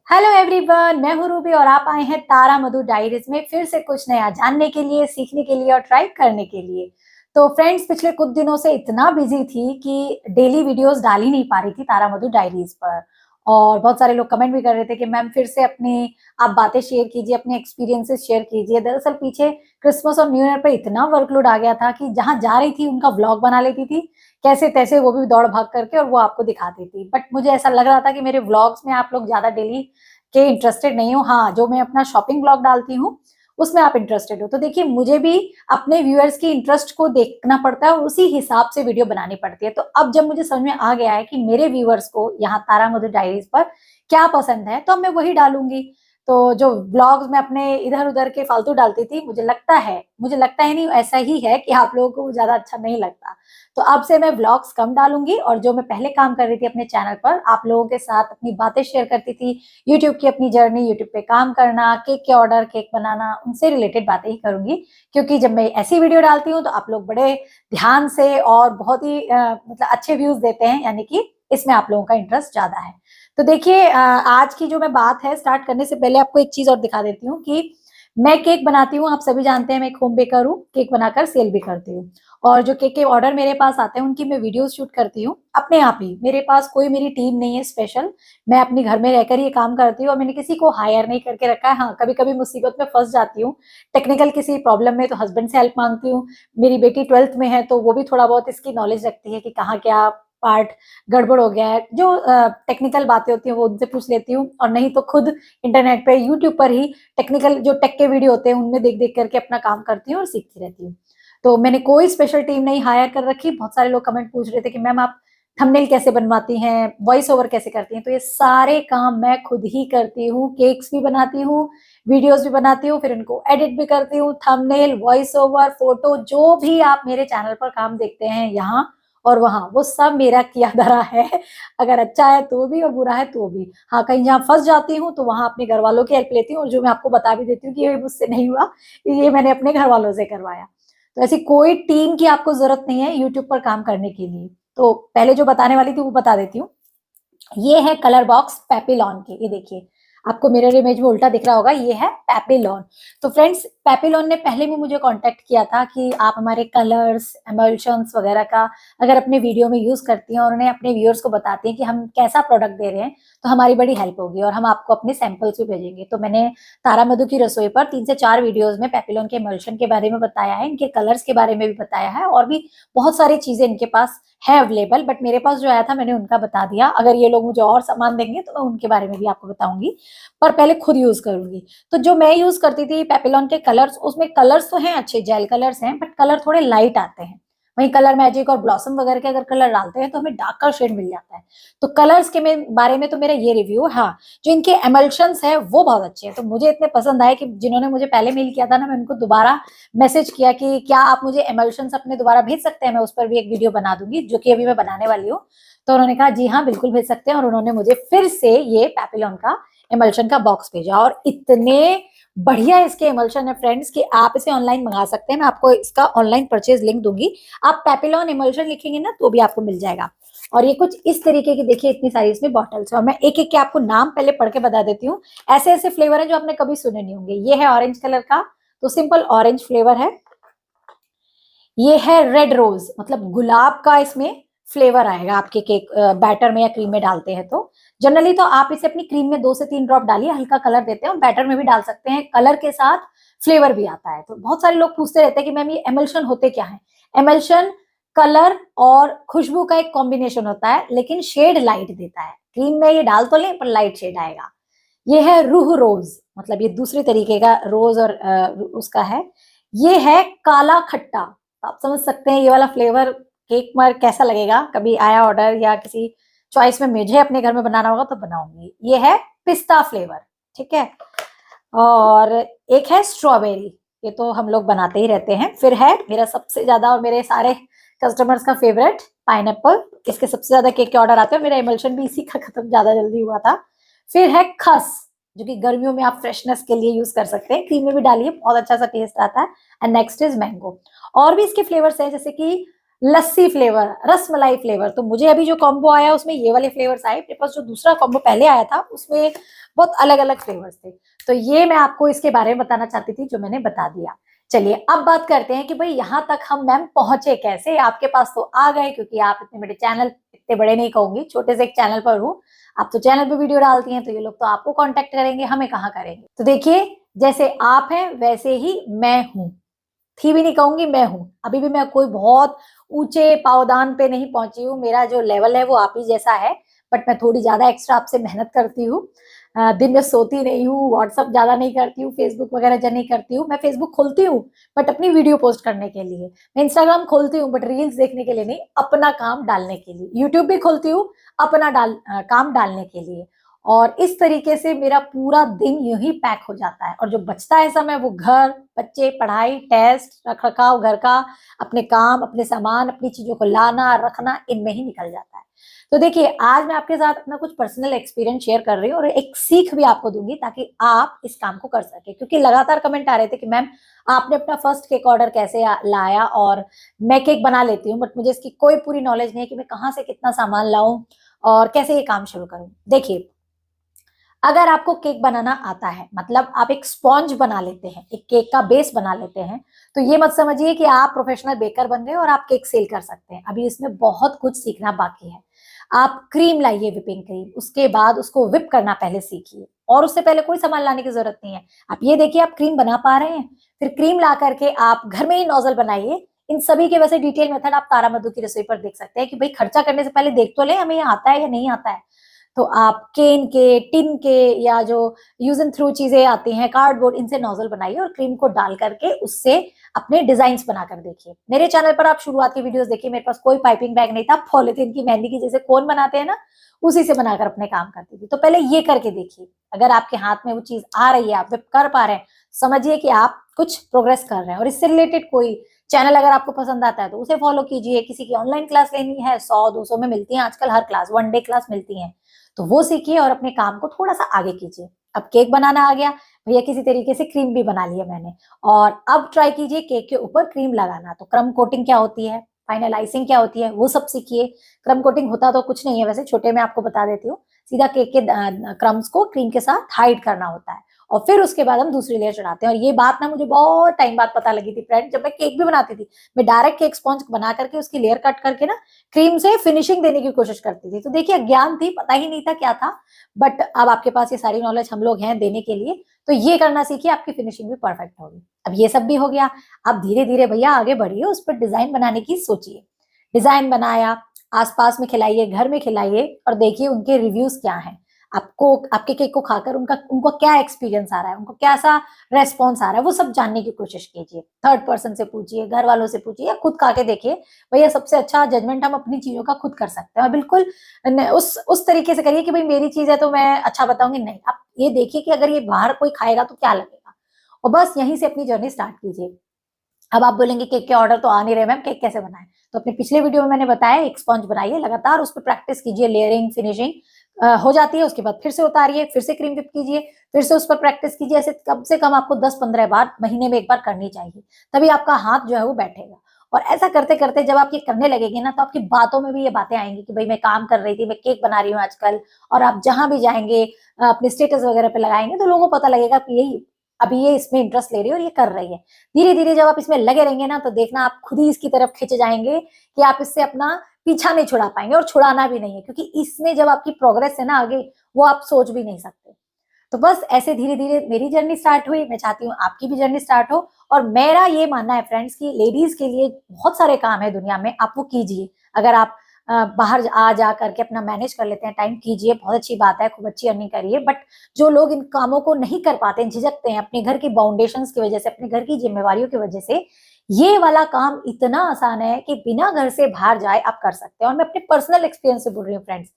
Hello everyone, मैं हूँ Ruby और आप आए हैं तारा मधु डायरीज में फिर से कुछ नया जानने के लिए, सीखने के लिए और ट्राई करने के लिए। तो फ्रेंड्स, पिछले कुछ दिनों से इतना बिजी थी कि डेली वीडियोस डाल ही नहीं पा रही थी तारा मधु डायरीज पर। और बहुत सारे लोग कमेंट भी कर रहे थे कि मैम फिर से अपनी आप बातें शेयर कीजिए, अपने एक्सपीरियंसेस शेयर कीजिए। दरअसल पीछे क्रिसमस और न्यू ईयर पर इतना वर्कलोड आ गया था कि जहां जा रही थी उनका व्लॉग बना लेती थी कैसे तैसे, वो भी दौड़ भाग करके, और वो आपको दिखाती थी। बट मुझे ऐसा लग रहा था कि मेरे व्लॉग्स में आप लोग ज्यादा डेली के इंटरेस्टेड नहीं हो। हाँ, जो मैं अपना शॉपिंग ब्लॉग डालती हूँ उसमें आप इंटरेस्टेड हो। तो देखिए, मुझे भी अपने व्यूअर्स की इंटरेस्ट को देखना पड़ता है और उसी हिसाब से वीडियो बनानी पड़ती है। तो अब जब मुझे समझ में आ गया है कि मेरे व्यूअर्स को यहाँ तारा मधु डायरीज पर क्या पसंद है, तो अब मैं वही डालूंगी। तो जो ब्लॉग्स में अपने इधर उधर के फालतू डालती थी, मुझे लगता है नहीं, ऐसा ही है कि आप लोगों को ज्यादा अच्छा नहीं लगता। तो अब से मैं ब्लॉग्स कम डालूंगी और जो मैं पहले काम कर रही थी अपने चैनल पर, आप लोगों के साथ अपनी बातें शेयर करती थी, यूट्यूब की अपनी जर्नी, यूट्यूब पे काम करना, केक के ऑर्डर, केक बनाना, उनसे रिलेटेड बातें ही करूंगी। क्योंकि जब मैं ऐसी वीडियो डालती हूँ तो आप लोग बड़े ध्यान से और बहुत ही मतलब अच्छे व्यूज देते हैं, यानी कि इसमें आप लोगों का इंटरेस्ट ज्यादा है। तो देखिए, आज की जो मैं बात है स्टार्ट करने से पहले आपको एक चीज और दिखा देती हूँ कि मैं केक बनाती हूँ। आप सभी जानते हैं मैं एक होम बेकर हूँ, केक बनाकर सेल भी करती हूँ। और जो केक के ऑर्डर मेरे पास आते हैं उनकी मैं वीडियोस शूट करती हूँ अपने आप ही। मेरे पास कोई मेरी टीम नहीं है स्पेशल, मैं अपने घर में रहकर ये काम करती हूँ और मैंने किसी को हायर नहीं करके रखा है। हाँ, कभी कभी मुसीबत में फंस जाती हूँ, टेक्निकल किसी प्रॉब्लम में, तो हस्बैंड से हेल्प मांगती हूँ। मेरी बेटी 12th में है तो वो भी थोड़ा बहुत इसकी नॉलेज रखती है कि कहाँ क्या पार्ट गड़बड़ हो गया है। जो टेक्निकल बातें होती हैं वो उनसे पूछ लेती हूँ, और नहीं तो खुद इंटरनेट पे, यूट्यूब पर ही टेक्निकल जो टेक के वीडियो होते हैं उनमें देख देख करके अपना काम करती हूँ और सीखती रहती हूँ। तो मैंने कोई स्पेशल टीम नहीं हायर कर रखी। बहुत सारे लोग कमेंट पूछ रहे थे कि मैम आप थंबनेल कैसे बनवाती हैं, वॉइस ओवर कैसे करती हैं। तो ये सारे काम मैं खुद ही करती हूँ। केक्स भी बनाती हूँ, वीडियोस भी बनाती हूँ, फिर इनको एडिट भी करती हूँ। थंबनेल, वॉइस ओवर, फोटो, जो भी आप मेरे चैनल पर काम देखते हैं यहाँ और वहां, वो सब मेरा किया धरा है। अगर अच्छा है तो भी और बुरा है तो भी। हाँ, कहीं जहाँ फंस जाती हूँ तो वहां अपने घर वालों की हेल्प लेती हूँ, और जो मैं आपको बता भी देती हूँ कि ये मुझसे नहीं हुआ, ये मैंने अपने घर वालों से करवाया। तो ऐसी कोई टीम की आपको जरूरत नहीं है यूट्यूब पर काम करने के लिए। तो पहले जो बताने वाली थी वो बता देती हूँ। ये है कलर बॉक्स पेपिलॉन के, ये देखिए, आपको मिरर इमेज में उल्टा दिख रहा होगा, ये है पेपिलॉन। तो फ्रेंड्स, पेपिलॉन ने पहले भी मुझे कांटेक्ट किया था कि आप हमारे कलर्स, एमल्शंस वगैरह का अगर अपने वीडियो में यूज करती हैं और उन्हें अपने व्यूअर्स को बताती हैं कि हम कैसा प्रोडक्ट दे रहे हैं, तो हमारी बड़ी हेल्प होगी और हम आपको अपने सैंपल्स भी भेजेंगे। तो मैंने तारा मधु की रसोई पर 3 से 4 वीडियोज में पेपिलॉन के एमल्शन के बारे में बताया है, इनके कलर्स के बारे में भी बताया है, और भी बहुत सारी चीजें इनके पास है अवेलेबल। बट मेरे पास जो आया था मैंने उनका बता दिया। अगर ये लोग मुझे और सामान देंगे तो मैं उनके बारे में भी आपको बताऊंगी, पर पहले खुद यूज करूंगी। तो जो मैं यूज करती थी पेपिलॉन के कलर्स, उसमें कलर्स तो हैं अच्छे, जेल कलर्स हैं, बट कलर थोड़े लाइट आते हैं। वहीं कलर मैजिक और ब्लॉसम वगैरह के अगर कलर डालते हैं तो हमें डार्कर शेड मिल जाता है। तो कलर्स के बारे में तो मेरा ये रिव्यू। हाँ, जो इनके एमल्शंस है वो बहुत अच्छे हैं। तो मुझे इतने पसंद आए कि जिन्होंने मुझे पहले मेल किया था ना, मैं उनको दोबारा मैसेज किया कि क्या आप मुझे एमल्शंस अपने दोबारा भेज सकते हैं, मैं उस पर भी एक वीडियो बना दूंगी, जो कि अभी मैं बनाने वाली हूँ। तो उन्होंने कहा जी हाँ बिल्कुल भेज सकते हैं, और उन्होंने मुझे फिर से ये पेपिलॉन का एमल्शन का बॉक्स भेजा। और इतने बढ़िया इसके एमल्शन है फ्रेंड्स कि आप इसे ऑनलाइन मंगा सकते हैं। मैं आपको इसका ऑनलाइन परचेज लिंक दूंगी, आप पेपिलॉन एमल्शन लिखेंगे ना तो भी आपको मिल जाएगा। और ये कुछ इस तरीके की, देखिए इतनी सारी इसमें बॉटल्स है, और मैं एक एक के आपको नाम पहले पढ़ के बता देती हूँ। ऐसे ऐसे फ्लेवर है जो आपने कभी सुने नहीं होंगे। ये है ऑरेंज कलर का, तो सिंपल ऑरेंज फ्लेवर है। ये है रेड रोज, मतलब गुलाब का इसमें फ्लेवर आएगा आपके केक बैटर में या क्रीम में डालते हैं तो। जनरली तो आप इसे अपनी क्रीम में 2 से 3 ड्रॉप डालिए, हल्का कलर देते हैं, और बैटर में भी डाल सकते हैं, कलर के साथ फ्लेवर भी आता है। तो बहुत सारे लोग पूछते रहते हैं कि मैम ये एमल्शन होते क्या है। एमल्शन कलर और खुशबू का एक कॉम्बिनेशन होता है, लेकिन शेड लाइट देता है। क्रीम में ये डाल तो लें पर लाइट शेड आएगा। ये है रूह रोज, मतलब ये दूसरे तरीके का रोज और उसका है। ये है काला खट्टा। आप समझ सकते हैं ये वाला फ्लेवर केक में कैसा लगेगा। कभी आया ऑर्डर या किसी चॉइस में मुझे अपने घर में बनाना होगा तो बनाऊंगी। ये है पिस्ता फ्लेवर, ठीक है। और एक है स्ट्रॉबेरी, ये तो हम लोग बनाते ही रहते हैं। फिर है मेरा सबसे ज्यादा और मेरे सारे कस्टमर्स का फेवरेट पाइनएप्पल। इसके सबसे ज्यादा केक के ऑर्डर आते हैं, मेरा इमल्शन भी इसी का खत्म ज्यादा जल्दी हुआ था। फिर है खस, जो कि गर्मियों में आप फ्रेशनेस के लिए यूज कर सकते हैं, क्रीम में भी डालिए, बहुत अच्छा सा टेस्ट आता है। And next is mango. और भी इसके फ्लेवर्स हैं, जैसे कि लस्सी फ्लेवर, रसमलाई फ्लेवर। तो मुझे अभी जो कॉम्बो आया उसमें ये वाले फ्लेवर्स आए, मेरे पास जो दूसरा कॉम्बो पहले आया था उसमें बहुत अलग अलग फ्लेवर्स थे। तो ये मैं आपको इसके बारे में बताना चाहती थी, जो मैंने बता दिया। चलिए अब बात करते हैं कि भाई यहाँ तक हम मैम पहुंचे कैसे। आपके पास तो आ गए, क्योंकि आप इतने बड़े चैनल, इतने बड़े नहीं कहूंगी, छोटे से एक चैनल पर हूँ। आप तो चैनल पे वीडियो डालती हैं, तो ये लोग तो आपको कांटेक्ट करेंगे, हमें कहाँ करेंगे। तो देखिए, जैसे आप हैं वैसे ही मैं हूँ, थी भी नहीं कहूंगी, मैं हूं। अभी भी मैं कोई बहुत ऊंचे पावदान पे नहीं पहुंची हूँ, मेरा जो लेवल है वो आप ही जैसा है। बट मैं थोड़ी ज्यादा एक्स्ट्रा आपसे मेहनत करती हूँ। दिन में सोती नहीं हूँ, व्हाट्सअप ज्यादा नहीं करती हूँ, फेसबुक वगैरह ज्यादा नहीं करती हूँ। मैं फेसबुक खोलती हूँ बट अपनी वीडियो पोस्ट करने के लिए। मैं इंस्टाग्राम खोलती हूँ बट रील्स देखने के लिए नहीं, अपना काम डालने के लिए। यूट्यूब भी खोलती हूँ अपना काम डालने के लिए। और इस तरीके से मेरा पूरा दिन यूं ही पैक हो जाता है, और जो बचता है समय वो घर, बच्चे, पढ़ाई, टेस्ट, रख रखाव घर का, अपने काम, अपने सामान, अपनी चीजों को लाना रखना, इनमें ही निकल जाता है। तो देखिए, आज मैं आपके साथ अपना कुछ पर्सनल एक्सपीरियंस शेयर कर रही हूँ और एक सीख भी आपको दूंगी, ताकि आप इस काम को कर सके। क्योंकि लगातार कमेंट आ रहे थे कि मैम आपने अपना फर्स्ट केक ऑर्डर कैसे लाया, और मैं केक बना लेती हूँ बट मुझे इसकी कोई पूरी नॉलेज नहीं है कि मैं कहाँ से कितना सामान लाऊं और कैसे ये काम शुरू करूं। देखिए, अगर आपको केक बनाना आता है, मतलब आप एक स्पॉन्ज बना लेते हैं, एक केक का बेस बना लेते हैं, तो ये मत समझिए कि आप प्रोफेशनल बेकर बन गए और आप केक सेल कर सकते हैं। अभी इसमें बहुत कुछ सीखना बाकी है। आप क्रीम लाइए, विपिंग क्रीम, उसके बाद उसको विप करना पहले सीखिए, और उससे पहले कोई सामान लाने की जरूरत नहीं है। आप ये देखिए, आप क्रीम बना पा रहे हैं, फिर क्रीम ला करके आप घर में ही नोजल बनाइए। इन सभी के वैसे डिटेल मेथड आप तारा मधु की रसोई पर देख सकते हैं, कि भाई खर्चा करने से पहले देख तो ले हमें ये आता है या नहीं आता है। तो आप केन के, टिन के, या जो यूज एंड थ्रू चीजें आती हैं, कार्डबोर्ड, इनसे नोजल बनाइए और क्रीम को डाल करके उससे अपने डिजाइन बनाकर देखिए। मेरे चैनल पर आप शुरुआत की वीडियोस देखिए, मेरे पास कोई पाइपिंग बैग नहीं था, पॉलिथीन की मेहंदी की जैसे कोन बनाते हैं ना, उसी से बनाकर अपने काम करती थी। तो पहले ये करके देखिए, अगर आपके हाथ में वो चीज आ रही है, आप विप कर पा रहे हैं, समझिए कि आप कुछ प्रोग्रेस कर रहे हैं। और इससे रिलेटेड कोई चैनल अगर आपको पसंद आता है तो उसे फॉलो कीजिए। किसी की ऑनलाइन क्लास लेनी है, 100-200 में मिलती है आजकल हर क्लास, 1 डे क्लास मिलती है, तो वो सीखिए और अपने काम को थोड़ा सा आगे कीजिए। अब केक बनाना आ गया भैया, किसी तरीके से क्रीम भी बना लिया मैंने, और अब ट्राई कीजिए केक के ऊपर क्रीम लगाना। तो क्रम कोटिंग क्या होती है, फाइनल आइसिंग क्या होती है, वो सब सीखिए। क्रम कोटिंग होता तो कुछ नहीं है, वैसे छोटे में आपको बता देती हूँ, सीधा केक के क्रम्स को क्रीम के साथ हाइड करना होता है, और फिर उसके बाद हम दूसरी लेयर चढ़ाते हैं। और ये बात ना मुझे बहुत टाइम बाद पता लगी थी फ्रेंड, जब मैं केक भी बनाती थी, मैं डायरेक्ट केक स्पॉन्ज बना करके उसकी लेयर कट करके ना क्रीम से फिनिशिंग देने की कोशिश करती थी। तो देखिए, ज्ञान थी, पता ही नहीं था क्या था, बट अब आपके पास ये सारी नॉलेज हम लोग हैं देने के लिए, तो ये करना सीखिए, आपकी फिनिशिंग भी परफेक्ट होगी। अब ये सब भी हो गया, अब धीरे धीरे भैया आगे बढ़िए, उस पर डिजाइन बनाने की सोचिए। डिजाइन बनाया, आसपास में खिलाइए, घर में खिलाइए, और देखिए उनके रिव्यूज क्या हैं। आपको आपके केक को खाकर उनको क्या एक्सपीरियंस आ रहा है, उनको कैसा रेस्पॉन्स आ रहा है, वो सब जानने की कोशिश कीजिए। थर्ड पर्सन से पूछिए, घर वालों से पूछिए, या खुद खा के देखिए। भैया सबसे अच्छा जजमेंट हम अपनी चीजों का खुद कर सकते हैं, और बिल्कुल उस तरीके से करिए कि भाई मेरी चीज है तो मैं अच्छा बताऊंगी, नहीं। आप ये देखिए कि अगर ये बाहर कोई खाएगा तो क्या लगेगा, और बस यहीं से अपनी जर्नी स्टार्ट कीजिए। अब आप बोलेंगे केक के ऑर्डर तो आ नहीं रहे मैम, केक कैसे बनाएं। तो अपने पिछले वीडियो में मैंने बताया, एक स्पॉन्ज बनाइए, लगातार उस पर प्रैक्टिस कीजिए, लेयरिंग, फिनिशिंग हो जाती है, उसके बाद फिर से उतारिए, फिर से क्रीम विप कीजिए, फिर से उस पर प्रैक्टिस कीजिए। ऐसे कम से कम आपको 10-15 बार महीने में एक बार करनी चाहिए, तभी आपका हाथ जो है वो बैठेगा। और ऐसा करते करते जब आप ये करने लगेंगे ना, तो आपकी बातों में भी ये बातें आएंगी कि भाई मैं काम कर रही थी, मैं केक बना रही हूँ आजकल। और आप जहां भी जाएंगे, अपने स्टेटस वगैरह पे लगाएंगे, तो लोगों को पता लगेगा कि यही अभी ये इसमें इंटरेस्ट ले रही है और ये कर रही है। धीरे धीरे जब आप इसमें लगे रहेंगे ना, तो देखना आप खुद ही इसकी तरफ खिंच जाएंगे, कि आप इससे अपना पीछा नहीं छुड़ा पाएंगे, और छुड़ाना भी नहीं है, क्योंकि इसमें जब आपकी प्रोग्रेस है ना आगे, वो आप सोच भी नहीं सकते। तो बस ऐसे धीरे धीरे मेरी जर्नी स्टार्ट हुई, मैं चाहती हूँ आपकी भी जर्नी स्टार्ट हो। और मेरा ये मानना है फ्रेंड्स की लेडीज के लिए बहुत सारे काम है दुनिया में, आप वो कीजिए। अगर आप बाहर आ जा करके अपना मैनेज कर लेते हैं टाइम, कीजिए, बहुत अच्छी बात है, खूब अच्छी अर्निंग करिए। बट जो लोग इन कामों को नहीं कर पाते, झिझकते हैं अपने घर की बाउंडेशंस की वजह से, अपने घर की जिम्मेवारियों की वजह से, ये वाला काम इतना आसान है कि बिना घर से बाहर जाए आप कर सकते हैं। और मैं अपने पर्सनल एक्सपीरियंस से बोल रही हूँ फ्रेंड्स,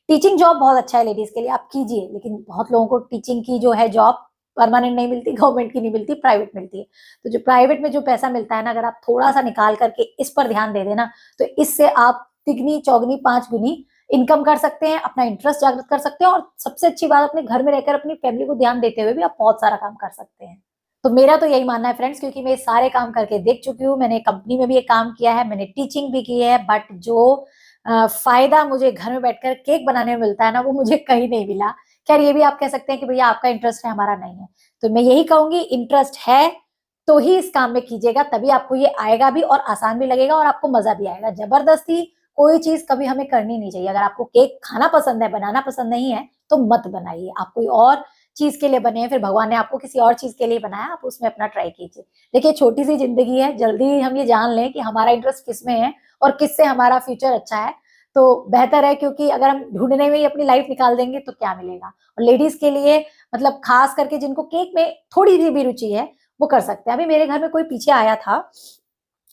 टीचिंग जॉब बहुत अच्छा है लेडीज के लिए, आप कीजिए। लेकिन बहुत लोगों को टीचिंग की जो है जॉब परमानेंट नहीं मिलती, गवर्नमेंट की नहीं मिलती, प्राइवेट मिलती है। तो जो प्राइवेट में जो पैसा मिलता है ना, अगर आप थोड़ा सा निकाल करके इस पर ध्यान दे देना, तो इससे आप तिगनी, चौगनी, 5 गुनी इनकम कर सकते हैं, अपना इंटरेस्ट जागृत कर सकते हैं, और सबसे अच्छी बात, अपने घर में रहकर अपनी फैमिली को ध्यान देते हुए भी आप बहुत सारा काम कर सकते हैं। तो मेरा तो यही मानना है फ्रेंड्स, क्योंकि मैं सारे काम करके देख चुकी हूँ, मैंने कंपनी में भी एक काम किया है, मैंने टीचिंग भी की है, बट जो फायदा मुझे घर में बैठकर केक बनाने में मिलता है ना, वो मुझे कहीं नहीं मिला। खैर ये भी आप कह सकते हैं कि भैया आपका इंटरेस्ट है, हमारा नहीं है। तो मैं यही कहूंगी, इंटरेस्ट है तो ही इस काम में कीजिएगा, तभी आपको ये आएगा भी और आसान भी लगेगा और आपको मजा भी आएगा। जबरदस्ती कोई चीज कभी हमें करनी नहीं चाहिए। अगर आपको केक खाना पसंद है, बनाना पसंद नहीं है, तो मत बनाइए। आप कोई और चीज के लिए बने हैं, फिर भगवान ने आपको किसी और चीज के लिए बनाया, आप उसमें अपना ट्राई कीजिए। देखिए छोटी सी जिंदगी है, जल्दी हम ये जान लें कि हमारा इंटरेस्ट किस में है और किससे हमारा फ्यूचर अच्छा है, तो बेहतर है। क्योंकि अगर हम ढूंढने में ही अपनी लाइफ निकाल देंगे तो क्या मिलेगा। और लेडीज के लिए मतलब खास करके जिनको केक में थोड़ी सी भी रुचि है, वो कर सकते हैं। अभी मेरे घर में कोई पीछे आया था,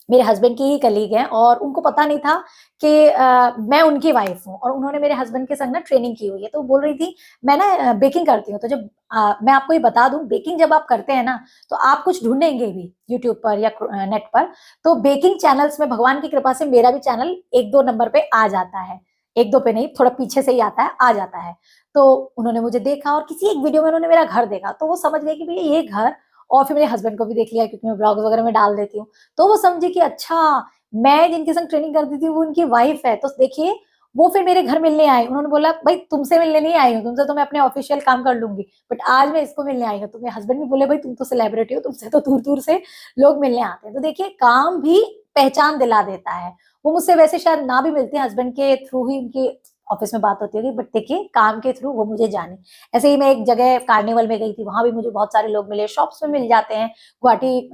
मेरे हस्बैंड की ही कलीग है, और उनको पता नहीं था कि मैं उनकी वाइफ हूँ, और उन्होंने मेरे हस्बैंड के संग ना ट्रेनिंग की हुई है। तो बोल रही थी मैं ना बेकिंग करती हूँ। तो जब मैं आपको ये बता दूं, बेकिंग जब आप करते हैं ना, तो आप कुछ ढूंढेंगे भी यूट्यूब पर या नेट पर, तो बेकिंग चैनल्स में भगवान की कृपा से मेरा भी चैनल 1-2 नंबर पे आ जाता है। 1-2 पे नहीं, थोड़ा पीछे से ही आता है, आ जाता है। तो उन्होंने मुझे देखा और किसी एक वीडियो में उन्होंने मेरा घर देखा, तो वो समझ गए कि भैया ये घर, और फिर मेरे हस्बैंड को भी देख लिया क्योंकि मैं ब्लॉग्स वगैरह में डाल देती हूँ। तो वो समझे कि अच्छा, मैं जिनके संग ट्रेनिंग करती थी वो उनकी वाइफ है। तो देखिए वो फिर मेरे घर मिलने आए, उन्होंने बोला भाई तुमसे मिलने नहीं आई हूँ, तुमसे तो मैं अपने ऑफिशियल काम कर लूंगी, बट आज मैं इसको मिलने आई हूँ। तो मेरे हस्बैंड भी बोले भाई तुम तो सेलिब्रिटी हो, तुमसे तो दूर दूर से लोग मिलने आते हैं। तो देखिए काम भी पहचान दिला देता है। वो मुझसे वैसे शायद ना भी मिलती, हस्बैंड के थ्रू ही उनकी ऑफिस में बात होती होगी, बट देखिए काम के थ्रू वो मुझे जाने। ऐसे ही मैं एक जगह कार्निवल में गई थी, वहां भी मुझे बहुत सारे लोग मिले, शॉप्स में मिल जाते हैं। गुवाहाटी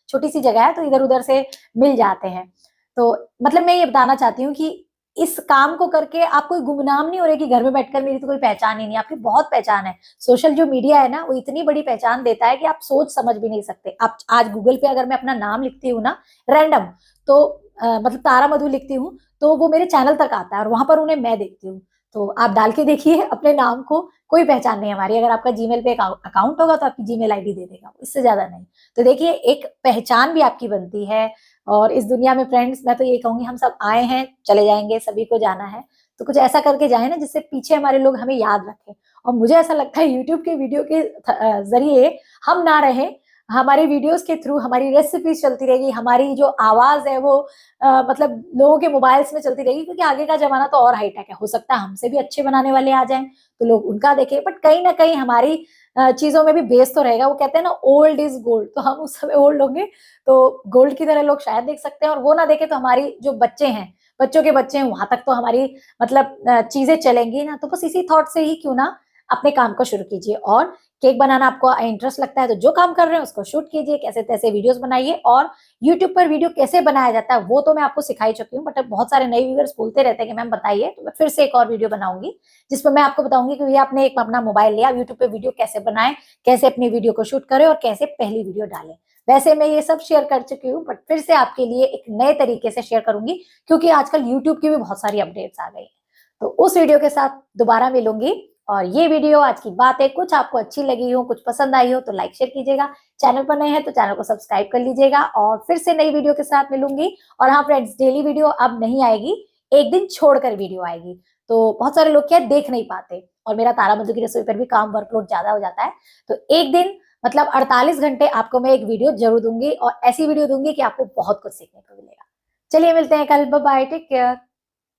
छोटी सी जगह है, तो इधर उधर से मिल जाते हैं। तो मतलब मैं ये बताना चाहती हूँ कि इस काम को करके आप कोई गुमनाम नहीं हो रहे कि घर में बैठकर मेरी तो कोई पहचान ही नहीं। आपकी बहुत पहचान है। सोशल जो मीडिया है ना, वो इतनी बड़ी पहचान देता है कि आप सोच समझ भी नहीं सकते। आप आज गूगल पे अगर मैं अपना नाम लिखती हूँ ना रैंडम, तो मतलब तारा मधु लिखती हूँ, तो वो मेरे चैनल तक आता है और वहां पर उन्हें मैं देखती हूँ। तो आप डाल के देखिए अपने नाम को, कोई पहचान नहीं हमारी। अगर आपका जीमेल पे अकाउंट होगा तो आपकी जीमेल आईडी दे देगा, इससे ज्यादा नहीं। तो देखिए एक पहचान भी आपकी बनती है। और इस दुनिया में फ्रेंड्स मैं तो ये कहूंगी, हम सब आए हैं, चले जाएंगे, सभी को जाना है। तो कुछ ऐसा करके जाए ना जिससे पीछे हमारे लोग हमें याद रखें। और मुझे ऐसा लगता है यूट्यूब के वीडियो के जरिए हम ना रहे, हमारी वीडियोस के थ्रू हमारी रेसिपीज चलती रहेगी, हमारी जो आवाज है वो मतलब लोगों के मोबाइल्स में चलती रहेगी। क्योंकि आगे का जमाना तो और हाईटेक है, हो सकता है हमसे भी अच्छे बनाने वाले आ जाएं तो लोग उनका देखें, बट कहीं ना कहीं हमारी चीजों में भी बेस तो रहेगा। वो कहते हैं ना ओल्ड इज गोल्ड, तो हम उस समय ओल्ड होंगे तो गोल्ड की तरह लोग शायद देख सकते हैं। और वो ना देखे तो हमारी जो बच्चे हैं, बच्चों के बच्चे हैं, वहां तक तो हमारी मतलब चीजें चलेंगी ना। तो बस इसी थॉट से ही क्यों ना अपने काम को शुरू कीजिए। और केक बनाना आपको इंटरेस्ट लगता है तो जो काम कर रहे हैं उसको शूट कीजिए, कैसे तैसे वीडियोस बनाइए। और यूट्यूब पर वीडियो कैसे बनाया जाता है वो तो मैं आपको सिखाई चुकी हूँ, बट बहुत सारे नए व्यूअर्स बोलते रहते हैं कि मैम बताइए, तो मैं फिर से एक और वीडियो बनाऊंगी जिसमें मैं आपको बताऊंगी कि भैया आपने एक अपना मोबाइल लिया, यूट्यूब पे वीडियो कैसे बनाए, कैसे अपनी वीडियो को शूट करें और कैसे पहली वीडियो डालें। वैसे मैं ये सब शेयर कर चुकी हूँ, बट फिर से आपके लिए एक नए तरीके से शेयर करूंगी, क्योंकि आजकल यूट्यूब की भी बहुत सारी अपडेट्स आ गई है। तो उस वीडियो के साथ दोबारा मिलूंगी। और ये वीडियो आज की बात है, कुछ आपको अच्छी लगी हो, कुछ पसंद आई हो तो लाइक शेयर कीजिएगा। चैनल पर नए हैं तो चैनल को सब्सक्राइब कर लीजिएगा। और फिर से नई वीडियो के साथ मिलूंगी। और हाँ फ्रेंड्स, डेली वीडियो अब नहीं आएगी, एक दिन छोड़कर वीडियो आएगी। तो बहुत सारे लोग क्या देख नहीं पाते, और मेरा तारा मधु की रसोई पर भी काम वर्कलोड ज्यादा हो जाता है। तो एक दिन मतलब 48 घंटे आपको मैं एक वीडियो जरूर दूंगी, और ऐसी वीडियो दूंगी कि आपको बहुत कुछ सीखने को मिलेगा। चलिए मिलते हैं कल, बाय बाय, टेक केयर।